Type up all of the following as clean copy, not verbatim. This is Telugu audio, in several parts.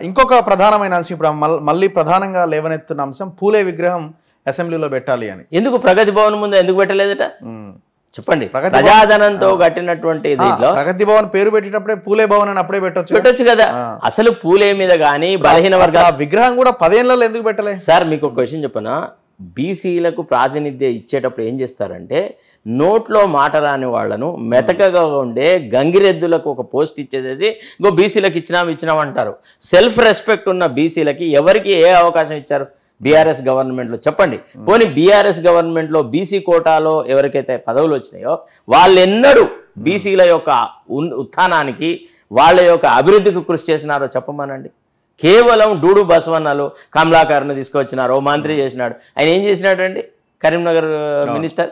ఇంకొక ప్రధానమైన అంశం ఇప్పుడు మళ్ళీ ప్రధానంగా లేవనెత్తున్న అంశం పూలే విగ్రహం అసెంబ్లీలో పెట్టాలి అని. ఎందుకు ప్రగతి భవన్ ముందు ఎందుకు పెట్టలేదట చెప్పండి. ప్రజాధనంతో కట్టినటువంటి దీంట్లో ప్రగతి భవన్ పేరు పెట్టేటప్పుడే పూలే భవన్ అని అప్పుడే పెట్టొచ్చు కదా. అసలు పూలే మీద కానీ బలహీన వర్గాల విగ్రహం కూడా 10 ఏళ్లలో ఎందుకు పెట్టలేదు సార్? మీకు ఒక క్వశ్చన్ చెప్పనా, బీసీలకు ప్రాతినిధ్యం ఇచ్చేటప్పుడు ఏం చేస్తారంటే నోట్లో మాట రాని వాళ్లను మెతకగా ఉండే గంగిరెద్దులకు ఒక పోస్ట్ ఇచ్చేసేసి ఇంకో బీసీలకు ఇచ్చినామంటారు. సెల్ఫ్ రెస్పెక్ట్ ఉన్న బీసీలకి ఎవరికి ఏ అవకాశం ఇచ్చారు బీఆర్ఎస్ గవర్నమెంట్లో చెప్పండి. పోనీ బీఆర్ఎస్ గవర్నమెంట్లో బీసీ కోటాలో ఎవరికైతే పదవులు వచ్చినాయో వాళ్ళెన్నడూ బీసీల యొక్క ఉత్థానానికి వాళ్ళ యొక్క అభివృద్ధికి కృషి చేసినారో చెప్పమనండి. కేవలం డూడు బసవన్నలు కమలాకర్ను తీసుకొచ్చినారు, ఓ మంత్రి చేసినాడు. ఆయన ఏం చేసినాడు అండి కరీంనగర్ మినిస్టర్?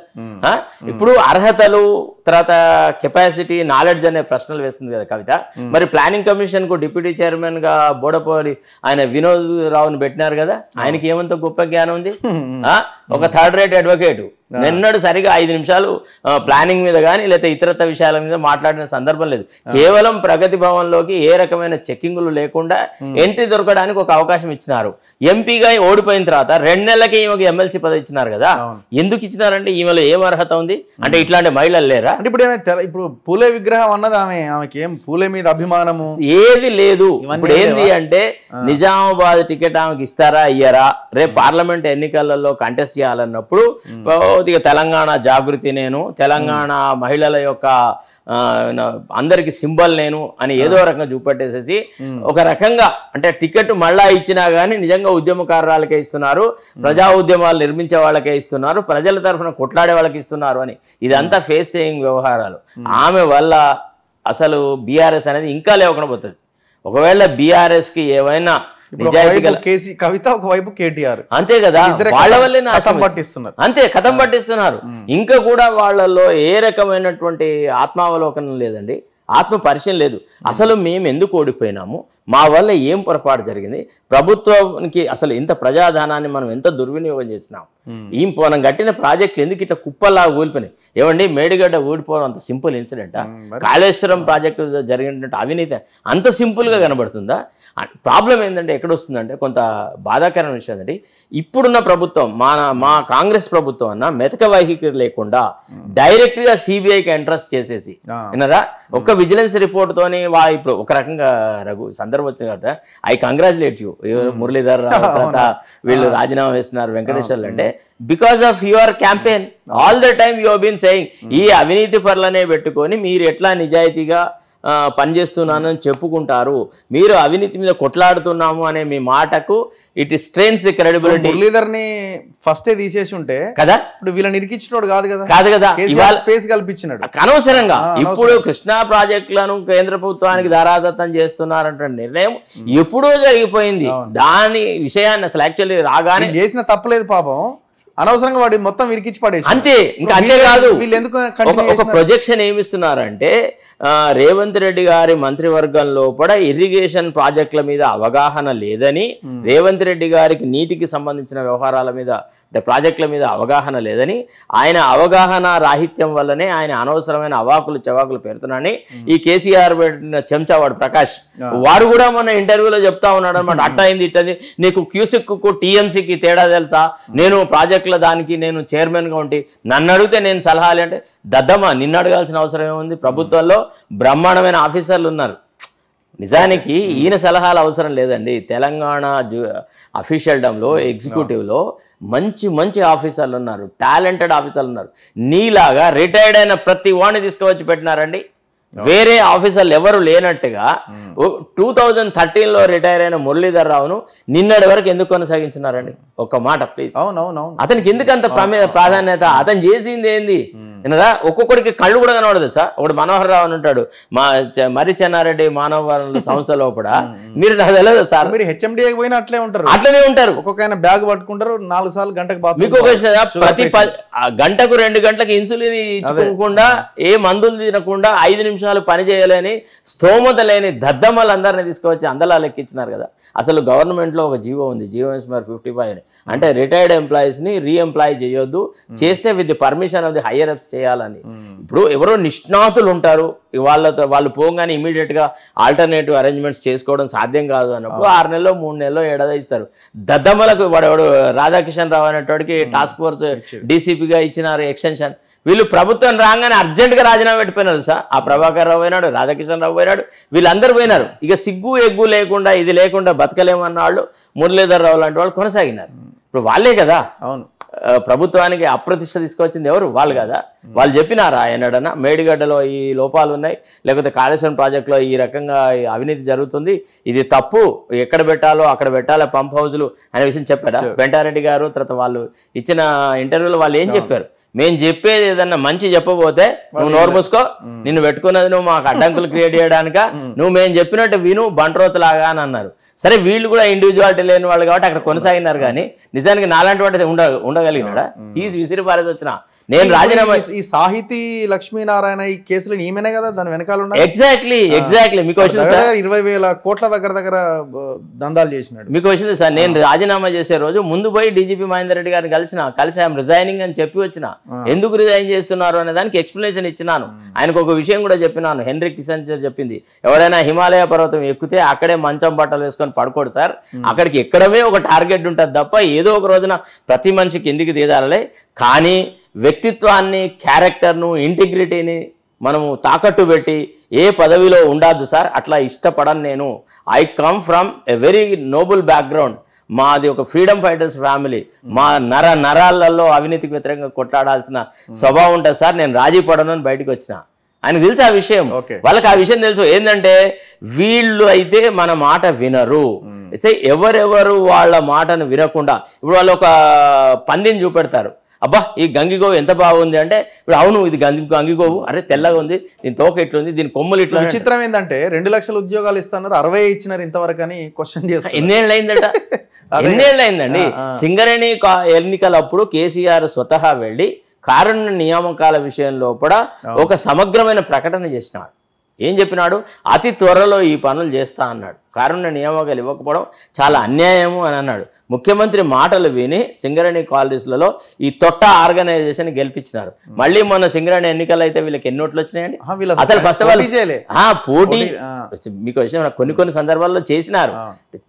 ఇప్పుడు అర్హతలు తర్వాత కెపాసిటీ నాలెడ్జ్ అనే ప్రశ్నలు వేస్తుంది కదా కవిత. మరి ప్లానింగ్ కమిషన్ కు డిప్యూటీ చైర్మన్ గా బోడపోలి ఆయన వినోద్ రావుని పెట్టినారు కదా, ఆయనకి ఏమంత గొప్ప జ్ఞానం ఉంది? ఒక థర్డ్ రేట్ అడ్వకేటు నిన్నడు సరిగా 5 నిమిషాలు ప్లానింగ్ మీద కానీ లేకపోతే ఇతరత్ర విషయాల మీద మాట్లాడిన సందర్భం లేదు. కేవలం ప్రగతి భవన్లోకి ఏ రకమైన చెక్కింగులు లేకుండా ఎంట్రీ దొరకడానికి ఒక అవకాశం ఇచ్చినారు. ఎంపీగా ఓడిపోయిన తర్వాత 2 నెలలకి ఈమెకు ఎమ్మెల్సీ పదవి ఇచ్చినారు కదా. ఎందుకు ఇచ్చినారంటే ఈమెలో ఏం అర్హత ఉంది అంటే ఇట్లాంటి మహిళలు లేరా? అంటే ఇప్పుడు పూలే విగ్రహం అన్నది ఆమెకి ఏం పూలే మీద అభిమానము ఏది లేదు. ఇప్పుడు ఏంది అంటే నిజామాబాద్ టికెట్ ఆమెకి ఇస్తారా ఇయ్యరా? రేపు పార్లమెంట్ ఎన్నికలలో కంటెస్ట్ చేయాలన్నప్పుడు తెలంగాణ జాగృతి నేను, తెలంగాణ మహిళల యొక్క అందరికి సింబల్ నేను అని ఏదో రకంగా చూపెట్టేసేసి ఒక రకంగా అంటే టికెట్ మళ్ళా ఇచ్చినా కానీ నిజంగా ఉద్యమకారులకే ఇస్తున్నారు, ప్రజా ఉద్యమాలు నిర్మించే వాళ్ళకే ఇస్తున్నారు, ప్రజల తరఫున కొట్లాడే వాళ్ళకి ఇస్తున్నారు అని ఇదంతా ఫేస్ చేయింగ్ వ్యవహారాలు. ఆమె వల్ల అసలు బీఆర్ఎస్ అనేది ఇంకా లేవకుండా పోతుంది. ఒకవేళ బీఆర్ఎస్కి ఏమైనా కవిత ఒకవైపు కేటీఆర్ అంతే కదా, వాళ్ళ వల్లే పట్టిస్తున్నారు, అంతే కథం పట్టిస్తున్నారు. ఇంకా కూడా వాళ్ళలో ఏ రకమైనటువంటి ఆత్మావలోకనం లేదండి, ఆత్మ పరిచయం లేదు. అసలు మేము ఎందుకు ఓడిపోయినాము, మా వల్ల ఏం పొరపాటు జరిగింది, ప్రభుత్వానికి అసలు ఇంత ప్రజాధనాన్ని మనం ఎంత దుర్వినియోగం చేసినాం, ఈ మనం కట్టిన ప్రాజెక్టులు ఎందుకు ఇట్లా కుప్పలా ఊలిపోయినాయి? ఏమండి మేడిగడ్డ ఊడిపోవడం అంత సింపుల్ ఇన్సిడెంటా? కాళేశ్వరం ప్రాజెక్టు జరిగినట్టు అవినీతి అంత సింపుల్గా కనబడుతుందా? ప్రాబ్లం ఏంటంటే ఎక్కడొస్తుందంటే కొంత బాధాకరమైన విషయం ఏంటంటే ఇప్పుడున్న ప్రభుత్వం మా కాంగ్రెస్ ప్రభుత్వం అన్న మెతక వైఖరి లేకుండా డైరెక్ట్గా సిబిఐకి ఎంట్రస్ట్ చేసేసి విన్నారా ఒక్క విజిలెన్స్ రిపోర్ట్తోని ఇప్పుడు ఒక రకంగా రఘు సందర్భం వచ్చింది కదా, I congratulate you Muralidhar Rao తర్వాత వీళ్ళు రాజీనామా వేస్తున్నారు వెంకటేశ్వర్లు అంటే because of your campaign all the time you been saying ఈ అవినీతి పరులనే పెట్టుకొని మీరు ఎట్లా నిజాయితీగా పనిచేస్తున్నానని చెప్పుకుంటారు, మీరు అవినీతి మీద కొట్లాడుతున్నాము అనే మీ మాటకు ఇట్ స్ట్రెయిన్స్ ది క్రెడిబిలిటీ. మురళీధర్ని ఫస్టే తీసేసి ఉంటే కదా ఇప్పుడు వీళ్ళని ఇరికించినోడు కాదు కదా, ఇవాళ స్పేస్ కల్పించినాడు అనవసరంగా. ఇప్పుడు కృష్ణా ప్రాజెక్టులను కేంద్ర ప్రభుత్వానికి ధారాదత్తం చేస్తున్నారంటే నిర్ణయం ఎప్పుడో జరిగిపోయింది. దాని విషయాన్ని అసలు యాక్చువల్లీ రాగానే చేసిన తప్పలేదు పాపం, అనవసరంగా వాడి మొత్తం విరికించి పడేసి అంతే. ఇంకా అంతే కాదు, ఒక ప్రొజెక్షన్ ఏమిస్తున్నారంటే రేవంత్ రెడ్డి గారి మంత్రివర్గంలో కూడా ఇరిగేషన్ ప్రాజెక్టుల మీద అవగాహన లేదని, రేవంత్ రెడ్డి గారికి నీటికి సంబంధించిన వ్యవహారాల మీద అంటే ప్రాజెక్టుల మీద అవగాహన లేదని, ఆయన అవగాహన రాహిత్యం వల్లనే ఆయన అనవసరమైన అవాకులు చవాకులు పెడుతున్నాడని ఈ కేసీఆర్ పెట్టిన చెంచావాడు ప్రకాష్ వాడు కూడా మన ఇంటర్వ్యూలో చెప్తా ఉన్నాడు అనమాట. అట్ట అయింది ఇట్టది, నీకు క్యూసిక్కు టీఎంసీకి తేడా తెలుసా, నేను ప్రాజెక్టుల దానికి నేను చైర్మన్గా ఉంటే నన్ను అడిగితే నేను సలహాలు అంటే దద్దమ్మ నిన్ను అడగాల్సిన అవసరం ఏముంది, ప్రభుత్వంలో బ్రహ్మాండమైన ఆఫీసర్లు ఉన్నారు. నిజానికి ఈయన సలహాలు అవసరం లేదండి. తెలంగాణ అఫీషియల్డంలో ఎగ్జిక్యూటివ్లో మంచి మంచి ఆఫీసర్లు ఉన్నారు, టాలెంటెడ్ ఆఫీసర్లు ఉన్నారు. నీలాగా రిటైర్డ్ అయిన ప్రతి వాడిని తీసుకువచ్చి పెట్టినారండి. వేరే ఆఫీసర్లు ఎవరు లేనట్టుగా 2013లో రిటైర్ అయిన మురళీధర్ రావును నిన్నటి వరకు ఎందుకు కొనసాగించినారండి? ఒక్క మాట ప్లీజ్. అతనికి ఎందుకు అంత ప్రాధాన్యత? అతను చేసింది ఏంది వినదా? ఒక్కొక్కడికి కళ్ళు కూడా కనబడదు సార్. ఒకటి మనోహర్ రావు అని ఉంటాడు మరి చెన్నారెడ్డి మానవ వనరుల సంస్థ లోపల, మీరు నాకు తెలియదు సార్, మీరు హెచ్ఎండి పోయినా అట్లనే ఉంటారు. ఒక్కొక్క బ్యాగ్ పట్టుకుంటారు 4 సార్లు గంటకు. మీకు ప్రతి గంటకు 2 గంటలకు ఇన్సులిన్ ఇచ్చుకోకుండా ఏ మందులు తినకుండా 5 నిమిషాలు పని చేయాలని స్తోమత లేని దద్దమ్మలందరినీ తీసుకువచ్చి అందలా లెక్కించినారు కదా. అసలు గవర్నమెంట్లో ఒక జీవో ఉంది, జీవో నెంబర్ 55 అని, అంటే రిటైర్డ్ ఎంప్లాయీస్ని రీఎంప్లాయ్ చేయొద్దు, చేస్తే with the permission of the higher ups చేయాలని. ఇప్పుడు ఎవరో నిష్ణాతులు ఉంటారు, వాళ్ళు పోగానే ఇమీడియట్గా ఆల్టర్నేటివ్ అరేంజ్మెంట్స్ చేసుకోవడం సాధ్యం కాదు అన్నప్పుడు 6 నెలలో 3 నెలలో ఏడాది ఇస్తారు. దద్దమ్మలకు వాడు రాధాకిషన్ రావు అనేటోడికి టాస్క్ ఫోర్స్ డీసీపీగా ఇచ్చినారు ఎక్స్టెన్షన్. వీళ్ళు ప్రభుత్వం రాగానే అర్జెంటుగా రాజీనామా పెట్టిపోయినారు సార్. ఆ ప్రభాకర్ రావు పోయినాడు, రాధాకిషన్ రావు పోయినాడు, వీళ్ళందరూ పోయినారు. ఇక సిగ్గు ఎగ్గు లేకుండా ఇది లేకుండా బతకలేమన్న వాళ్ళు మురళీధర్ రావు లాంటి వాళ్ళు కొనసాగినారు. ఇప్పుడు వాళ్ళే కదా అవును ప్రభుత్వానికి అప్రతిష్ట తీసుకొచ్చింది, ఎవరు? వాళ్ళు కదా. వాళ్ళు చెప్పినారా ఎన్నడన్నా మేడిగడ్డలో ఈ లోపాలు ఉన్నాయి, లేకపోతే కాళేశ్వరం ప్రాజెక్టులో ఈ రకంగా అవినీతి జరుగుతుంది, ఇది తప్పు, ఎక్కడ పెట్టాలో అక్కడ పెట్టాలి పంప్ హౌజులు అనే విషయం చెప్పారా? వెంటారెడ్డి గారు తర్వాత వాళ్ళు ఇచ్చిన ఇంటర్వ్యూలో వాళ్ళు ఏం చెప్పారు? మేము చెప్పేది ఏదన్నా మంచి చెప్పబోతే నువ్వు నోరు మూసుకో, నిన్ను పెట్టుకున్నది నువ్వు మాకు అడ్డంకులు క్రియేట్ చేయడానిక, నువ్వు మేము చెప్పినట్టు విను బంట్రోతులాగా అని అన్నారు. సరే వీళ్ళు కూడా ఇండివిజువాలిటీ లేని వాళ్ళు కాబట్టి అక్కడ కొనసాగినారు, కానీ నిజానికి నాలాంటి వాటి ఉండగలిగినాడా? తీసి విసిరి పారేసి వచ్చిన నేను రాజీనామా. ఈ సాహితీ లక్ష్మీనారాయణ ఈ కేసులు ఈమెనే కదా దాని వెనకాల ఎగ్జాక్ట్లీ మీకు 20,000 కోట్ల దగ్గర దందాలు చేసినాడు. మీకు వచ్చింది సార్. నేను రాజీనామా చేసే రోజు ముందు పోయి డీజీపీ మహేందర్ రెడ్డి గారిని కలిసి ఐఎమ్ రిజైనింగ్ అని చెప్పి వచ్చిన. ఎందుకు రిజైన్ చేస్తున్నారు అనే దానికి ఎక్స్ప్లెనేషన్ ఇచ్చినాను. ఆయనకు ఒక విషయం కూడా చెప్పినాను, హెన్రీ కిసంజర్ చెప్పింది, ఎవరైనా హిమాలయ పర్వతం ఎక్కితే అక్కడే మంచం బట్టలు వేసుకొని పడుకోడు సార్, అక్కడికి ఎక్కడమే ఒక టార్గెట్ ఉంటుంది తప్ప ఏదో ఒక రోజున ప్రతి మనిషి కిందికి దిగాలే, కానీ వ్యక్తిత్వాన్ని, క్యారెక్టర్ను, ఇంటిగ్రిటీని మనము తాకట్టు పెట్టి ఏ పదవిలో ఉండద్దు సార్. అట్లా ఇష్టపడను నేను. I come from a very Nobel background. మాది ఒక ఫ్రీడమ్ ఫైటర్స్ ఫ్యామిలీ. మా నరాలలో అవినీతికి వ్యతిరేకంగా కొట్లాడాల్సిన స్వభావం ఉంటుంది సార్, నేను రాజీ పడను అని బయటకు వచ్చిన. ఆయనకు తెలుసు ఆ విషయం, వాళ్ళకి ఆ విషయం తెలుసు. ఏంటంటే వీళ్ళు అయితే మన మాట వినరు. ఎవరెవరు వాళ్ళ మాటను వినకుండా ఇప్పుడు వాళ్ళు ఒక పందిని చూపెడతారు, అబ్బా ఈ గంగిగోవు ఎంత బాగుంది అంటే, ఇప్పుడు అవును ఇది గంగిగోవు, అరే తెల్లగా ఉంది, దీని తోక ఇట్లుంది, దీని కొమ్ములు ఇట్లా. విచిత్రం ఏంటంటే 2 లక్షల ఉద్యోగాలు ఇస్తున్నారు, 60 ఇచ్చినారు ఇంతవరకు అని క్వశ్చన్ చేస్తారు. ఎన్నేళ్ళు అయిందట? ఎన్నేళ్ళు అయిందండి? సింగరేణి ఎన్నికలప్పుడు కేసీఆర్ స్వతహా వెళ్ళి కారుణ్య నియామకాల విషయంలో కూడా ఒక సమగ్రమైన ప్రకటన చేసినాడు. ఏం చెప్పినాడు? అతి త్వరలో ఈ పనులు చేస్తా అన్నాడు. కారుణ్య నియామకాలు ఇవ్వకపోవడం చాలా అన్యాయము అని అన్నాడు. ముఖ్యమంత్రి మాటలు విని సింగరేణి కాలనీస్లలో ఈ తొట్ట ఆర్గనైజేషన్ గెలిపించినారు. మళ్ళీ మొన్న సింగరేణి ఎన్నికలు అయితే వీళ్ళకి ఎన్ని ఓట్లు వచ్చినాయండి? అసలు ఫస్ట్ ఆఫ్ ఆల్ పోటీ మీకు విషయం కొన్ని సందర్భాల్లో చేసినారు.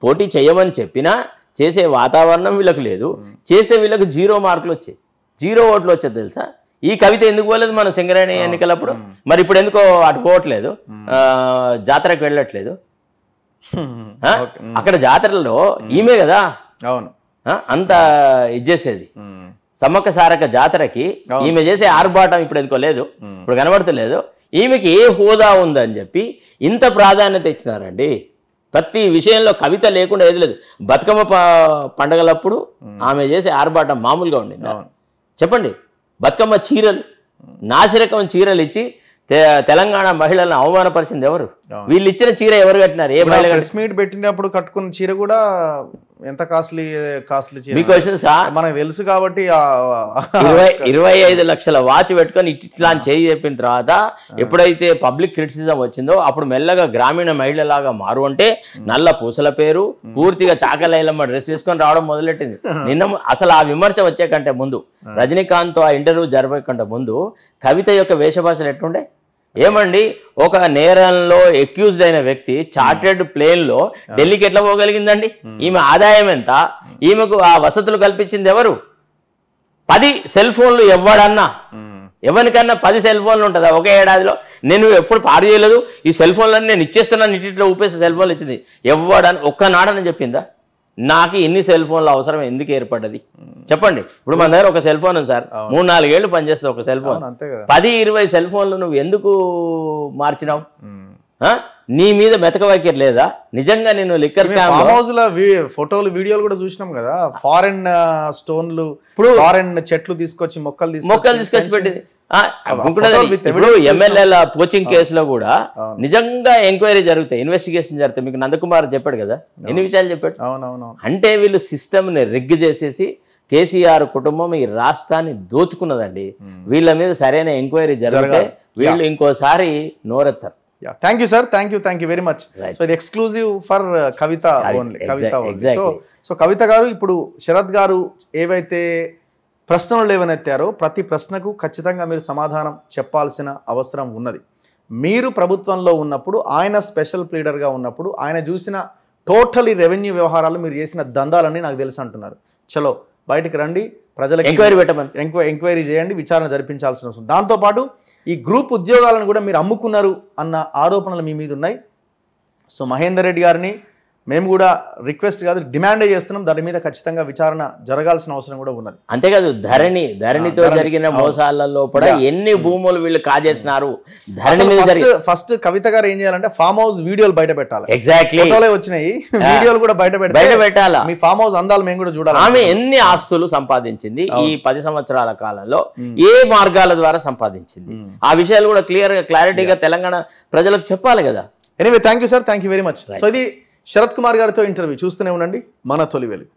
పోటీ చేయమని చెప్పినా చేసే వాతావరణం వీళ్ళకి లేదు. చేస్తే వీళ్ళకి 0 మార్కులు వచ్చాయి, 0 ఓట్లు వచ్చేది తెలుసా? ఈ కవిత ఎందుకు పోలేదు మన సింగరేణి ఎన్నికలప్పుడు? మరి ఇప్పుడు ఎందుకో అటు పోవట్లేదు, జాతరకు వెళ్ళట్లేదు? అక్కడ జాతరలో ఈమె కదా అవును అంత ఇచ్చేసేది. సమ్మక్క సారక్క జాతరకి ఈమె చేసే ఆర్భాటం ఇప్పుడు ఎందుకో లేదు, ఇప్పుడు కనబడతలేదు. ఈమెకి ఏ హోదా ఉందని చెప్పి ఇంత ప్రాధాన్యత ఇచ్చినారండి. ప్రతి విషయంలో కవిత లేకుండా ఏది లేదు. బతుకమ్మ పండగలప్పుడు ఆమె చేసే ఆర్భాటం మామూలుగా ఉండింది చెప్పండి? బతుకమ్మ చీరలు, నాసిరకం చీరలు ఇచ్చి తెలంగాణ మహిళలను అవమానపరిచింది ఎవరు? వీళ్ళు ఇచ్చిన చీర ఎవరు కట్టినారు? ఏ మహిళ? ప్రెస్ మీట్ పెట్టినప్పుడు కట్టుకున్న చీర కూడా ఎంత కాస్ట్లీ చీర మీకు వచ్చింది సార్, మనకు తెలుసు కాబట్టి 25 లక్షల వాచ్ పెట్టుకొని ఇట్లా చేయి చెప్పిన తర్వాత ఎప్పుడైతే పబ్లిక్ క్రిటిసిజం వచ్చిందో అప్పుడు మెల్లగా గ్రామీణ మహిళలాగా మారు అంటే నల్ల పూసల పేరు, పూర్తిగా చాకలైలమ్మ డ్రెస్ వేసుకొని రావడం మొదలెట్టింది. నిన్న అసలు ఆ విమర్శ వచ్చే కంటే ముందు, రజనీకాంత్ ఆ ఇంటర్వ్యూ జరిపే కంటే ముందు కవిత యొక్క వేషభాషలు ఎట్లుండే? ఏమండి, ఒక నేరంలో ఎక్యూజ్డ్ అయిన వ్యక్తి చార్టెడ్ ప్లేన్లో ఢిల్లీకి ఎట్లా పోగలిగిందండి? ఈమె ఆదాయం ఎంత? ఈమెకు ఆ వసతులు కల్పించింది ఎవరు? 10 సెల్ ఫోన్లు ఎవడన్నా, ఎవరికన్నా 10 సెల్ ఫోన్లు ఉంటుందా ఒకే ఏడాదిలో? నేను ఎప్పుడు పాడు చేయలేదు, ఈ సెల్ ఫోన్లన్నీ నేను ఇచ్చేస్తున్నాను, ఇంటిలో ఊపేసి సెల్ ఫోన్లు ఇచ్చింది ఎవడని ఒక్కనాడని చెప్పిందా? నాకు ఇన్ని సెల్ ఫోన్లు అవసరం ఎందుకు ఏర్పడ్డది చెప్పండి? ఇప్పుడు మన దగ్గర ఒక సెల్ ఫోన్ ఉంది సార్, 3-4 ఏళ్ళు పనిచేస్తుంది ఒక సెల్ ఫోన్. 10-20 సెల్ ఫోన్లు నువ్వు ఎందుకు మార్చినావు? నీ మీద మెతక వైఖరి లేదా? నిజంగా నేను లిక్కర్ స్కామ్ ఫోటోలు వీడియోలు కూడా చూసినాం కదా, ఫారెన్ స్టోన్లు, ఫారెన్ చెట్లు తీసుకొచ్చి మొక్కలు తీసుకొచ్చి పెట్టింది. ఇప్పుడు ఎమ్మెల్యేల కోచింగ్ కేసులో కూడా నిజంగా ఎంక్వైరీ జరుగుతాయి, ఇన్వెస్టిగేషన్ జరుగుతాయి. మీకు నందకుమార్ చెప్పాడు కదా, ఎన్ని విషయాలు చెప్పాడు. అంటే వీళ్ళు సిస్టమ్ని రిగ్ చేసేసి కేసీఆర్ కుటుంబం ఈ రాష్ట్రాన్ని దోచుకున్నదండి. వీళ్ళ మీద సరైన ఎంక్వైరీ జరిగితే వీళ్ళు ఇంకోసారి నోరెత్తారు. Thank you sir, thank you very much. So ఇది exclusive for Kavitha only. So Kavitha garu, ఇప్పుడు శరత్ గారు ఏవైతే ప్రశ్నలు లేవనెత్తారో ప్రతి ప్రశ్నకు ఖచ్చితంగా మీరు సమాధానం చెప్పాల్సిన అవసరం ఉన్నది. మీరు ప్రభుత్వంలో ఉన్నప్పుడు, ఆయన స్పెషల్ ప్లీడర్గా ఉన్నప్పుడు ఆయన చూసిన టోటలీ రెవెన్యూ వ్యవహారాలు మీరు చేసిన దందాలని నాకు తెలుసు అంటున్నారు. చలో బయటికి రండి, ప్రజలకు ఎంక్వైరీ పెట్టమని ఎంక్వైరీ చేయండి, విచారణ జరిపించాల్సిన అవసరం. దాంతోపాటు ఈ గ్రూప్ ఉద్యోగాలను కూడా మీరు అమ్ముకున్నారు అన్న ఆరోపణలు మీ మీద ఉన్నాయి. సో మహేందర్ రెడ్డి గారిని మేము కూడా రిక్వెస్ట్ కాదు డిమాండే చేస్తున్నాం, దాని మీద ఖచ్చితంగా విచారణ జరగాల్సిన అవసరం కూడా ఉన్నది. అంతేకాదు ధరణితో జరిగిన మోసాలలో కూడా ఎన్ని భూములు వీళ్ళు కాజేసినారు. ధరణి మీద ఫస్ట్ కవిత గారు ఏం చేయాలంటే ఫామ్ హౌస్ వీడియోలు బయట పెట్టాలి. ఎగ్జాక్ట్లీ ఫోటోలే వచ్చినాయి, వీడియోలు కూడా బయట పెట్టాలా. మీ ఫామ్ హౌస్ అందాలు మేము కూడా చూడాలి. ఆమె ఎన్ని ఆస్తులు సంపాదించింది ఈ 10 సంవత్సరాల కాలంలో, ఏ మార్గాల ద్వారా సంపాదించింది, ఆ విషయాలు కూడా క్లారిటీగా తెలంగాణ ప్రజలకు చెప్పాలి కదా. Anyway thank you sir, thank you very much. So ఇది శరత్ కుమార్ గారితో ఇంటర్వ్యూ. చూస్తూనే ఉండండి మన తొలి వెలుగు.